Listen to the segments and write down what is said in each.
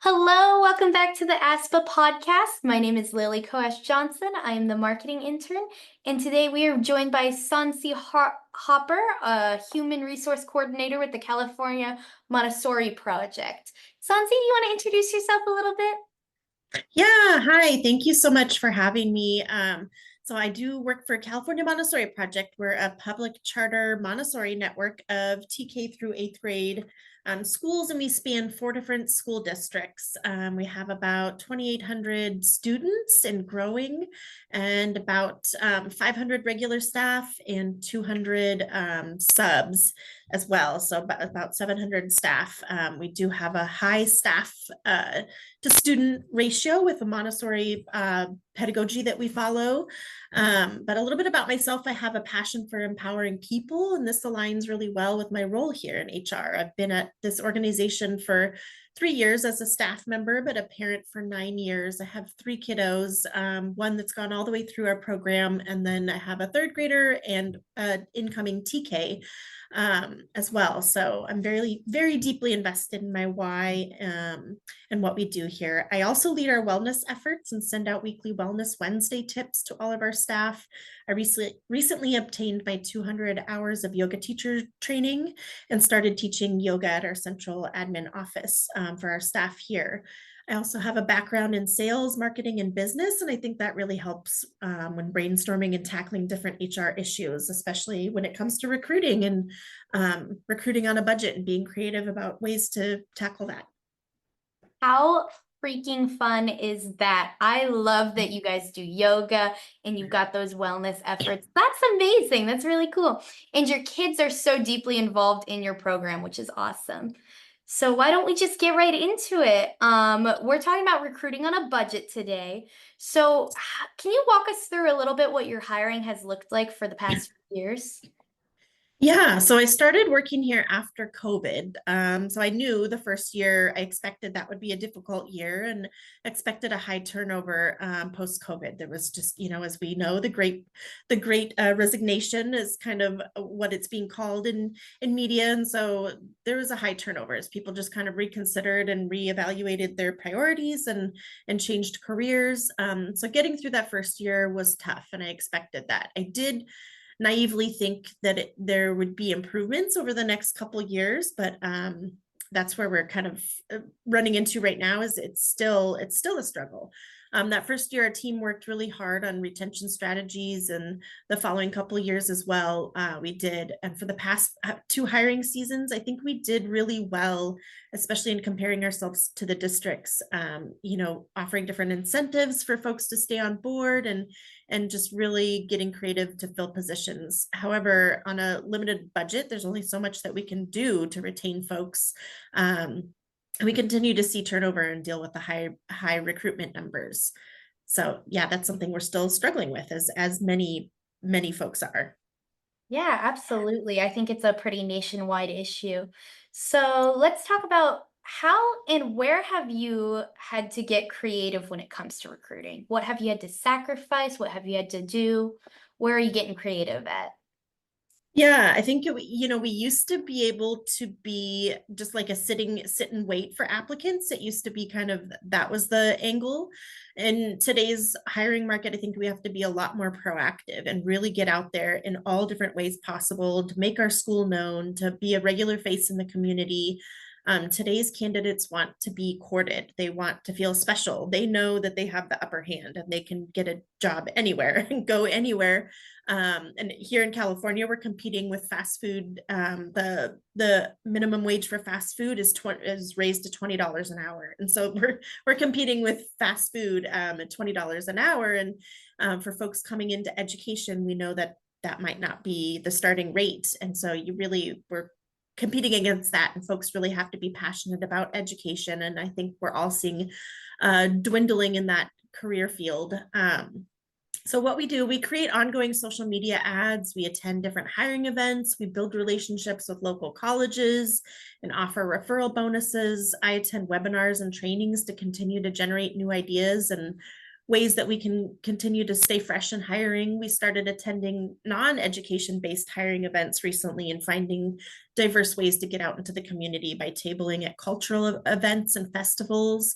Hello, welcome back to the ASPA podcast. My name is Lily Koesh Johnson. I am the marketing intern, and today we are joined by Sonsie Hopper, a human resource coordinator with the California Montessori Project. Sonsie, do you want to introduce yourself a little bit? Yeah, hi. Thank you so much for having me. So I do work for California Montessori Project. We're a public charter Montessori network of TK through eighth grade schools, and we span four different school districts. We have about 2,800 students and growing, and about 500 regular staff and 200 subs as well. So about 700 staff. We do have a high staff to student ratio with a Montessori pedagogy that we follow. But a little bit about myself, I have a passion for empowering people, and this aligns really well with my role here in HR. I've been at this organization for 3 years as a staff member, but a parent for 9 years. I have three kiddos, one that's gone all the way through our program, and then I have a third grader and an incoming TK as well. So I'm very, very deeply invested in my why and what we do here. I also lead our wellness efforts and send out weekly Wellness Wednesday tips to all of our staff. I recently obtained my 200 hours of yoga teacher training and started teaching yoga at our central admin office for our staff here. I also have a background in sales, marketing, and business, and I think that really helps when brainstorming and tackling different HR issues, especially when it comes to recruiting and recruiting on a budget and being creative about ways to tackle that. How freaking fun is that? I love that you guys do yoga and you've got those wellness efforts. That's amazing. That's really cool. And your kids are so deeply involved in your program, which is awesome. So why don't we just get right into it? We're talking about recruiting on a budget today. So can you walk us through a little bit what your hiring has looked like for the past few years? Yeah, so I started working here after COVID. So I knew the first year I expected that would be a difficult year and expected a high turnover post COVID. There was just, as we know, the great resignation is kind of what it's being called in media, and so there was a high turnover as people just kind of reconsidered and reevaluated their priorities and changed careers. So getting through that first year was tough, and I expected that. I did naively think that there would be improvements over the next couple years, but that's where we're kind of running into right now. Is it's still a struggle. That first year, our team worked really hard on retention strategies, and the following couple of years as well, we did. And for the past two hiring seasons, I think we did really well, especially in comparing ourselves to the districts. Offering different incentives for folks to stay on board and just really getting creative to fill positions. However, on a limited budget, there's only so much that we can do to retain folks. We continue to see turnover and deal with the high recruitment numbers. So yeah, that's something we're still struggling with, as many folks are. Yeah, absolutely. I think it's a pretty nationwide issue. So let's talk about how and where have you had to get creative when it comes to recruiting? What have you had to sacrifice? What have you had to do? Where are you getting creative at? Yeah, I think we used to be able to be just like a sit and wait for applicants. It used to be kind of that was the angle. In today's hiring market, I think we have to be a lot more proactive and really get out there in all different ways possible to make our school known, to be a regular face in the community. Today's candidates want to be courted. They want to feel special. They know that they have the upper hand and they can get a job anywhere and go anywhere. And here in California, we're competing with fast food. The minimum wage for fast food is raised to $20 an hour, and so we're competing with fast food at $20 an hour. And for folks coming into education, we know that that might not be the starting rate, and so we're competing against that, and folks really have to be passionate about education. And I think we're all seeing dwindling in that career field. So what we do, we create ongoing social media ads, we attend different hiring events, we build relationships with local colleges and offer referral bonuses. I attend webinars and trainings to continue to generate new ideas and ways that we can continue to stay fresh in hiring. We started attending non-education based hiring events recently and finding diverse ways to get out into the community by tabling at cultural events and festivals.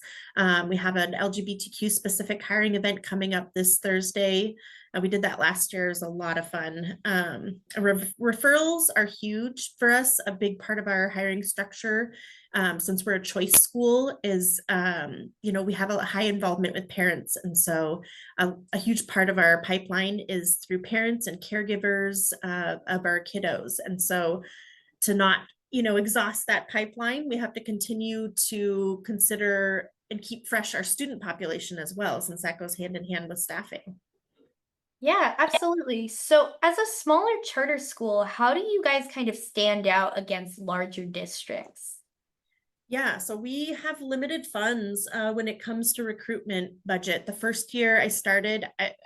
We have an LGBTQ specific hiring event coming up this Thursday. We did that last year. It was a lot of fun. Referrals are huge for us. A big part of our hiring structure, since we're a choice school, is we have a high involvement with parents, and so a huge part of our pipeline is through parents and caregivers of our kiddos. And so to not exhaust that pipeline, we have to continue to consider and keep fresh our student population as well, since that goes hand in hand with staffing. Yeah, absolutely. So, as a smaller charter school, how do you guys kind of stand out against larger districts? Yeah, so we have limited funds when it comes to recruitment budget. The first year I started,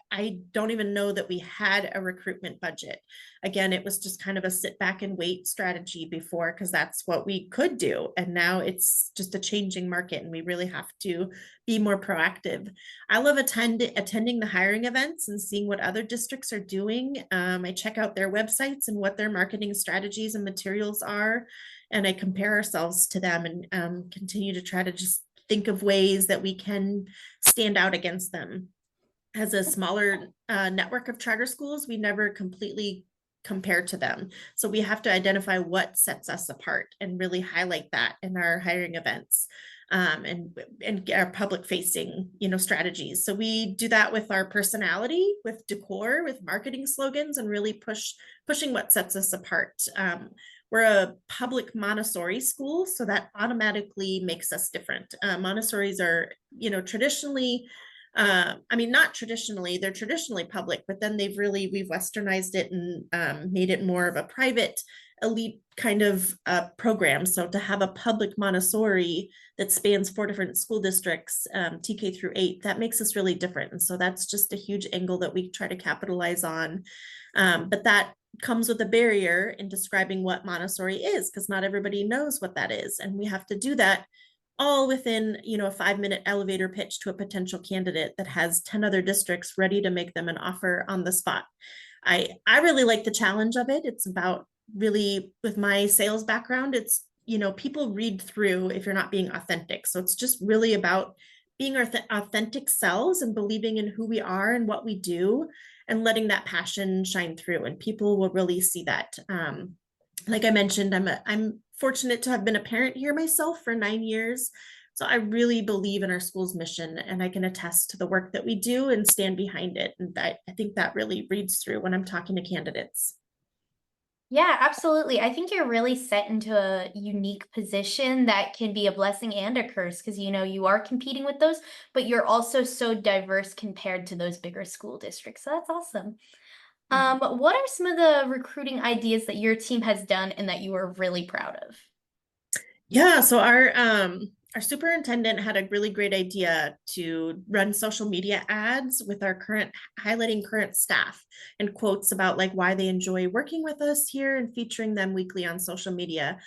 I don't even know that we had a recruitment budget. Again, it was just kind of a sit back and wait strategy before, because that's what we could do. And now it's just a changing market, and we really have to be more proactive. I love attending the hiring events and seeing what other districts are doing. I check out their websites and what their marketing strategies and materials are, and I compare ourselves to them, and continue to try to just think of ways that we can stand out against them. As a smaller network of charter schools, we never completely compare to them. So we have to identify what sets us apart and really highlight that in our hiring events, and our public facing strategies. So we do that with our personality, with decor, with marketing slogans, and really pushing what sets us apart. We're a public Montessori school, so that automatically makes us different. Montessoris are, traditionally, not traditionally, they're traditionally public, but then we've westernized it and made it more of a private elite kind of program. So to have a public Montessori that spans 4 different school districts, TK through 8, that makes us really different. And so that's just a huge angle that we try to capitalize on. But that comes with a barrier in describing what Montessori is, because not everybody knows what that is. And we have to do that all within, a 5-minute elevator pitch to a potential candidate that has 10 other districts ready to make them an offer on the spot. I really like the challenge of it. It's about, really, with my sales background, it's, people read through if you're not being authentic. So it's just really about being our authentic selves and believing in who we are and what we do, and letting that passion shine through, and people will really see that. Like I mentioned, I'm fortunate to have been a parent here myself for 9 years. So I really believe in our school's mission, and I can attest to the work that we do and stand behind it. And I think that really reads through when I'm talking to candidates. Yeah, absolutely. I think you're really set into a unique position that can be a blessing and a curse because you are competing with those, but you're also so diverse compared to those bigger school districts. So that's awesome. What are some of the recruiting ideas that your team has done and that you are really proud of? Yeah, so our superintendent had a really great idea to run social media ads with our highlighting current staff and quotes about like why they enjoy working with us here, and featuring them weekly on social media.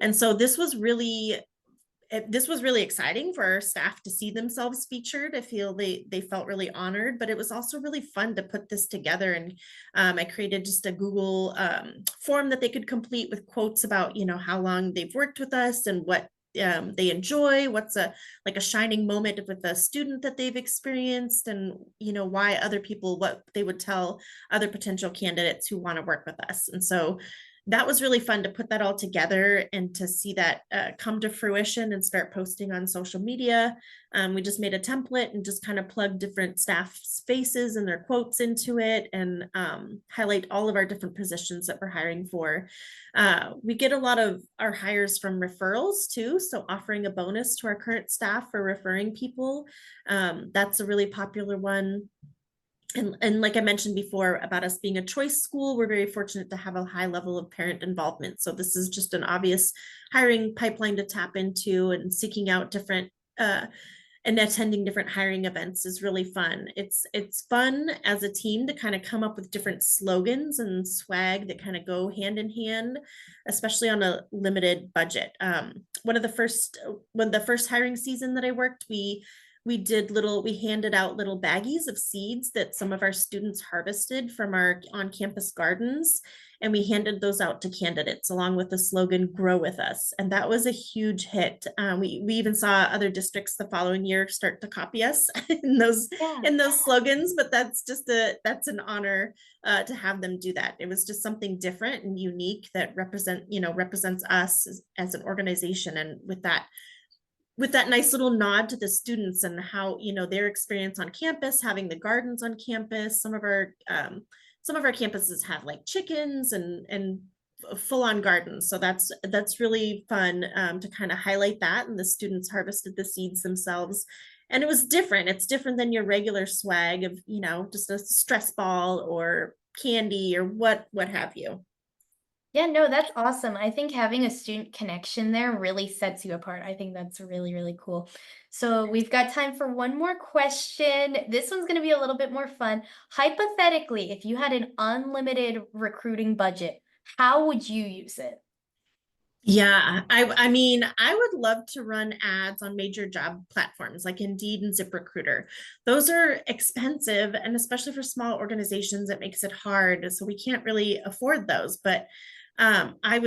And so this was really exciting for our staff to see themselves featured. I feel they felt really honored, but it was also really fun to put this together. And I created just a Google form that they could complete with quotes about how long they've worked with us and what they enjoy, what's a shining moment with a student that they've experienced, and why other people, what they would tell other potential candidates who want to work with us. And so that was really fun to put that all together and to see that come to fruition and start posting on social media. We just made a template and just kind of plugged different staff's faces and their quotes into it, and highlight all of our different positions that we're hiring for. We get a lot of our hires from referrals too. So offering a bonus to our current staff for referring people. That's a really popular one. And like I mentioned before about us being a choice school, we're very fortunate to have a high level of parent involvement. So this is just an obvious hiring pipeline to tap into, and seeking out different and attending different hiring events is really fun. It's fun as a team to kind of come up with different slogans and swag that kind of go hand in hand, especially on a limited budget. When the first hiring season that I worked, we we handed out little baggies of seeds that some of our students harvested from our on-campus gardens. And we handed those out to candidates along with the slogan, grow with us. And that was a huge hit. We even saw other districts the following year start to copy us Yeah. in those slogans, but that's an honor to have them do that. It was just something different and unique that represents us as an organization. And with that nice little nod to the students and how their experience on campus, having the gardens on campus. Some of our campuses have like chickens and full on gardens, so that's really fun to kind of highlight that. And the students harvested the seeds themselves, and it was different. It's different than your regular swag of just a stress ball or candy or what have you. Yeah, no, that's awesome. I think having a student connection there really sets you apart. I think that's really, really cool. So we've got time for one more question. This one's going to be a little bit more fun. Hypothetically, if you had an unlimited recruiting budget, how would you use it? Yeah, I mean, I would love to run ads on major job platforms like Indeed and ZipRecruiter. Those are expensive, and especially for small organizations, it makes it hard. So we can't really afford those. But I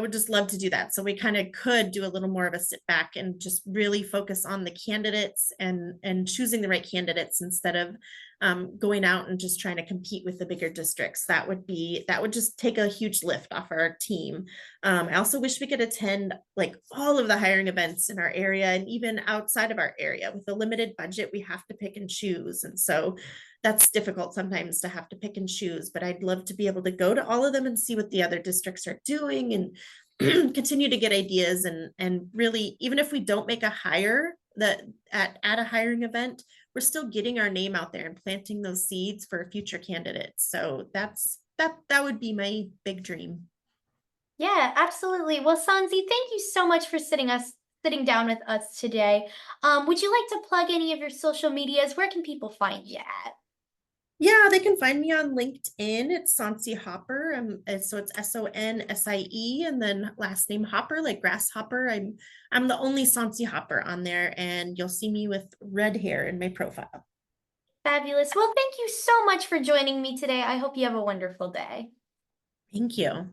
would just love to do that. So we kind of could do a little more of a sit back and just really focus on the candidates and choosing the right candidates instead of going out and just trying to compete with the bigger districts. That would just take a huge lift off our team. I also wish we could attend like all of the hiring events in our area and even outside of our area. With a limited budget, we have to pick and choose. And so that's difficult sometimes to have to pick and choose, but I'd love to be able to go to all of them and see what the other districts are doing and continue to get ideas. And really, even if we don't make a hire that at a hiring event, we're still getting our name out there and planting those seeds for future candidates. So that would be my big dream. Yeah, absolutely. Well, Sanzi, thank you so much for sitting down with us today. Would you like to plug any of your social medias? Where can people find you at? Yeah, they can find me on LinkedIn. It's Sonsie Hopper. So it's Sonsie, and then last name Hopper, like grasshopper. I'm the only Sonsie Hopper on there, and you'll see me with red hair in my profile. Fabulous. Well, thank you so much for joining me today. I hope you have a wonderful day. Thank you.